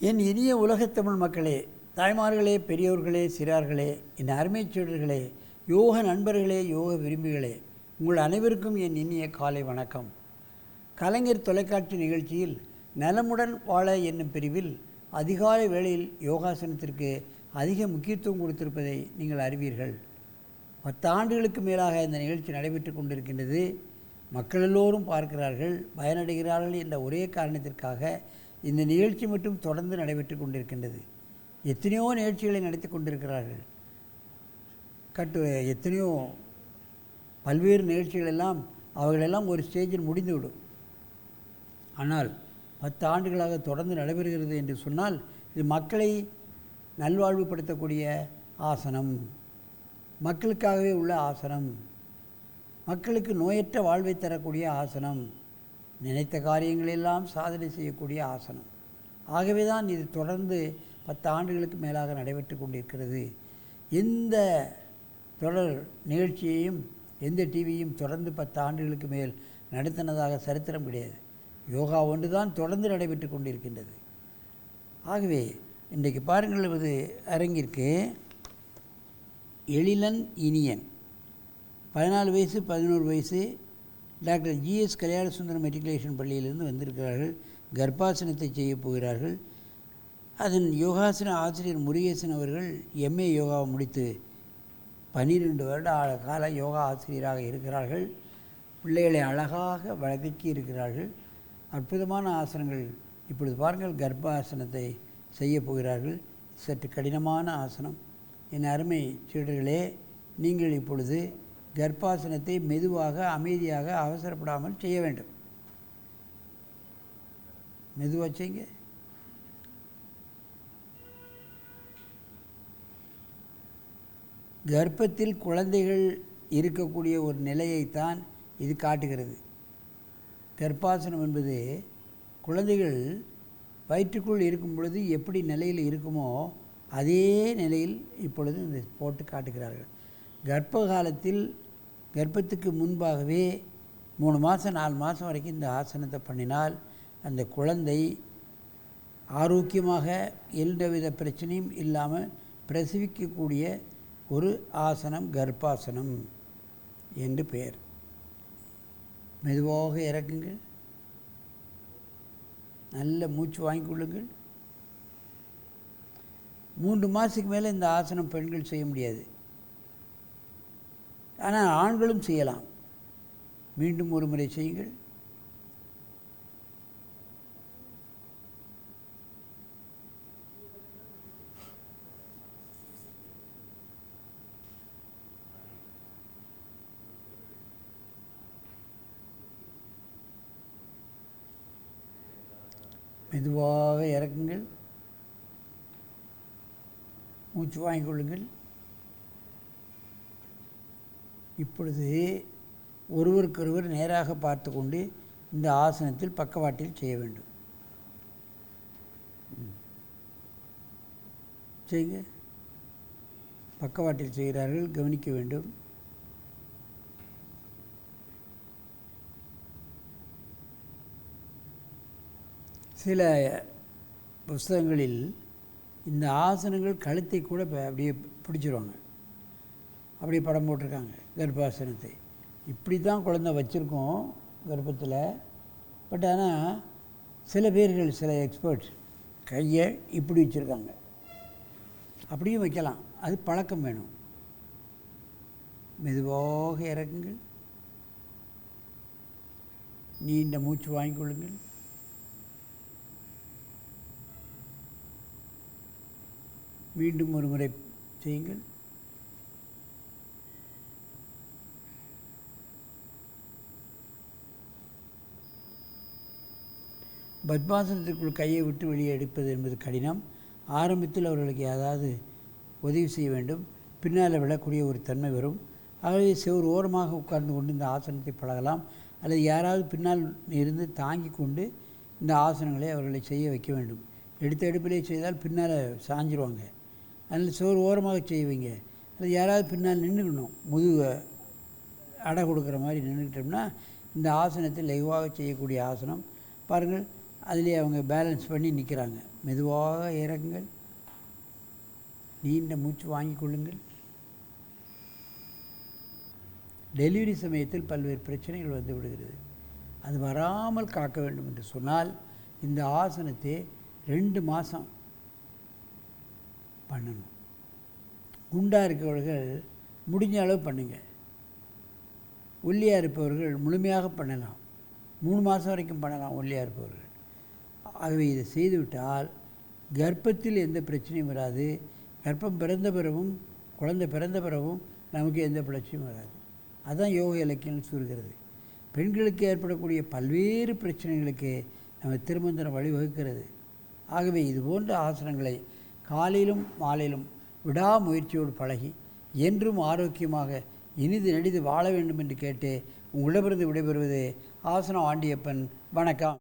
என் இனிய உலகத்தமிழ் மக்களே, தாய்மார்களே, பெரியோர்களே, சிறார்களே, என் அருமைச் சீடர்களே, யோக நண்பர்களே, யோக விரும்பிகளே, உங்கள் அனைவருக்கும் என் இனிய காலை வணக்கம். கலைஞர் தொலைக்காட்சி நிகழ்ச்சியில் நலமுடன் வாழ என்னும் பிரிவில் அதிகாலை வேளையில் யோகாசனத்திற்கு அதிக முக்கியத்துவம் கொடுத்திருப்பதை நீங்கள் அறிவீர்கள். 10 ஆண்டுகளுக்கு மேலாக இந்த நிகழ்ச்சி நடைபெற்று கொண்டிருக்கின்றது. மக்கள் எல்லோரும் பார்க்கிறார்கள், பயனடைகிறார்கள் என்ற ஒரே காரணத்திற்காக இந்த நிகழ்ச்சி மட்டும் தொடர்ந்து நடைபெற்று கொண்டிருக்கின்றது. எத்தனையோ நிகழ்ச்சிகளை நடத்தி கொண்டிருக்கிறார்கள். எத்தனையோ பல்வேறு நிகழ்ச்சிகள் எல்லாம் அவைகளெல்லாம் ஒரு ஸ்டேஜில் முடிந்துவிடும். ஆனால் 10 ஆண்டுகளாக தொடர்ந்து நடைபெறுகிறது என்று சொன்னால் இது மக்களை நல்வாழ்வுபடுத்தக்கூடிய ஆசனம், மக்களுக்காகவே உள்ள ஆசனம், மக்களுக்கு நோயற்ற வாழ்வை தரக்கூடிய ஆசனம், நினைத்த காரியங்களெல்லாம் சாதனை செய்யக்கூடிய ஆசனம். ஆகவே தான் இது தொடர்ந்து 10 ஆண்டுகளுக்கு மேலாக நடைபெற்று கொண்டிருக்கிறது. எந்த தொடர் நிகழ்ச்சியையும் எந்த டிவியும் தொடர்ந்து 10 ஆண்டுகளுக்கு மேல் நடத்தினதாக சரித்திரம் கிடையாது. யோகா ஒன்று தான் தொடர்ந்து நடைபெற்று கொண்டிருக்கின்றது. ஆகவே இன்றைக்கு பாருங்கள், இது அரங்கிற்கு எழிலன் இனியன் 14 வயசு 11 வயசு doctor GS Kalyana Sundaram matriculation பள்ளியிலிருந்து வந்திருக்கிறார்கள். கர்ப்பாசனத்தை செய்ய போகிறார்கள். அதன் யோகாசன ஆசிரியர் முருகேசன் அவர்கள் எம்ஏ யோகாவை முடித்து 12 வருட கால யோகா ஆசிரியராக இருக்கிறார்கள். பிள்ளைகளை அழகாக வளர்க்கி இருக்கிறார்கள். அற்புதமான ஆசனங்கள். இப்பொழுது பாருங்கள், கர்ப்பாசனத்தை செய்ய போகிறார்கள். சற்று கடினமான ஆசனம். என் அருமை சீடர்களே, நீங்கள் இப்பொழுது கர்ப்பாசனத்தை மெதுவாக அமைதியாக அவசரப்படாமல் செய்ய வேண்டும். மெதுவாக செய்யுங்க. கர்ப்பத்தில் குழந்தைகள் இருக்கக்கூடிய ஒரு நிலையைத்தான் இது காட்டுகிறது. கர்ப்பாசனம் என்பது குழந்தைகள் வயிற்றுக்குள் இருக்கும் பொழுது எப்படி நிலையில் இருக்குமோ அதே நிலையில் இப்பொழுது இந்த போட்டு காட்டுகிறார்கள். கர்ப்ப காலத்தில் கர்ப்பத்துக்கு முன்பாகவே 3 மாதம் 4 மாதம் வரைக்கும் இந்த ஆசனத்தை பண்ணினால் அந்த குழந்தை ஆரோக்கியமாக எந்தவித பிரச்சனையும் இல்லாமல் பிரசவிக்கக்கூடிய ஒரு ஆசனம் கர்ப்பாசனம் என்று பெயர். மெதுவாக இறக்குங்கள். நல்ல மூச்சு வாங்கிக் கொள்ளுங்கள். 3 மாதத்துக்கு மேலே இந்த ஆசனம் பெண்கள் செய்ய முடியாது, ஆனால் ஆண்களும் செய்யலாம். மீண்டும் ஒரு முறை செய்யுங்கள். மெதுவாக இறக்குங்கள். மூச்சு வாங்கிக் கொள்ளுங்கள். இப்பொழுது ஒருவருக்கொருவர் நேராக பார்த்து கொண்டு இந்த ஆசனத்தில் பக்கவாட்டில் செய்ய வேண்டும். செய்யுங்க. பக்கவாட்டில் செய்கிறார்கள், கவனிக்க வேண்டும். சில புஸ்தகங்களில் இந்த ஆசனங்கள் கழுத்தை கூட அப்படியே பிடிச்சிருவாங்க. அப்படியே படம் போட்டிருக்காங்க. கர்ப்பாசனத்தை இப்படி தான் குழந்தை வச்சுருக்கோம் கர்ப்பத்தில். பட் ஆனால் சில பேர்கள், சில எக்ஸ்பர்ட்ஸ் கையை இப்படி வச்சுருக்காங்க. அப்படியும் வைக்கலாம், அது பழக்கம் வேணும். மெதுவாக இறக்குங்கள். நீண்ட மூச்சு வாங்கிக் கொள்ளுங்கள். மீண்டும் ஒரு முறை செய்யுங்கள். பத்மாசனத்திற்குள் கையை விட்டு வெளியே எடுப்பது என்பது கடினம். ஆரம்பத்தில் அவர்களுக்கு ஏதாவது உதவி செய்ய வேண்டும். பின்னால் விழக்கூடிய ஒரு தன்மை வரும். ஆகவே ஒரு ஓரமாக உட்கார்ந்து கொண்டு இந்த ஆசனத்தை பழகலாம். அல்லது யாராவது பின்னால் இருந்து தாங்கி கொண்டு இந்த ஆசனங்களை அவர்களை செய்ய வைக்க வேண்டும். எடுத்த எடுப்பிலே செய்தால் பின்னால் சாஞ்சிருவாங்க. அதனால் ஓரமாக செய்வீங்க. அல்லது யாராவது பின்னால் நின்றுக்கணும். முதுகு அடை கொடுக்குற மாதிரி நின்றுக்கிட்டோம்னா இந்த ஆசனத்தை லகுவாக செய்யக்கூடிய ஆசனம். பாருங்கள், அதிலே அவங்க பேலன்ஸ் பண்ணி நிற்கிறாங்க. மெதுவாக இறங்குங்கள், நீண்ட மூச்சு வாங்கிக் கொள்ளுங்கள். டெலிவரி சமயத்தில் பல்வேறு பிரச்சனைகள் வந்து விடுகிறது. அது வராமல் காக்க வேண்டும் என்று சொன்னால் இந்த ஆசனத்தை 2 மாதம் பண்ணணும். குண்டாக இருக்கவர்கள் முடிஞ்ச அளவு பண்ணுங்கள். ஒல்லியாக இருப்பவர்கள் முழுமையாக பண்ணலாம். 3 மாதம் வரைக்கும் பண்ணலாம் ஒல்லியாக இருப்பவர்கள். ஆகவே இதை செய்துவிட்டால் கர்ப்பத்தில் எந்த பிரச்சனையும் வராது. கர்ப்பம் பிறந்த பிறகும் குழந்தை பிறந்த பிறகும் நமக்கு எந்த பிரச்சனையும் வராது. அதுதான் யோக இலக்கியம் சொல்கிறது. பெண்களுக்கு ஏற்படக்கூடிய பல்வேறு பிரச்சனைகளுக்கு நம்ம திருமந்திரம் வழிவகுக்கிறது. ஆகவே இது போன்ற ஆசனங்களை காலையிலும் மாலையிலும் விடாமுயற்சியோடு பழகி என்றும் ஆரோக்கியமாக இனிது நெடிது வாழ வேண்டும் என்று கேட்டு உங்களிடமிருந்து விடைபெறுவது ஆசனம் ஆண்டியப்பன். வணக்கம்.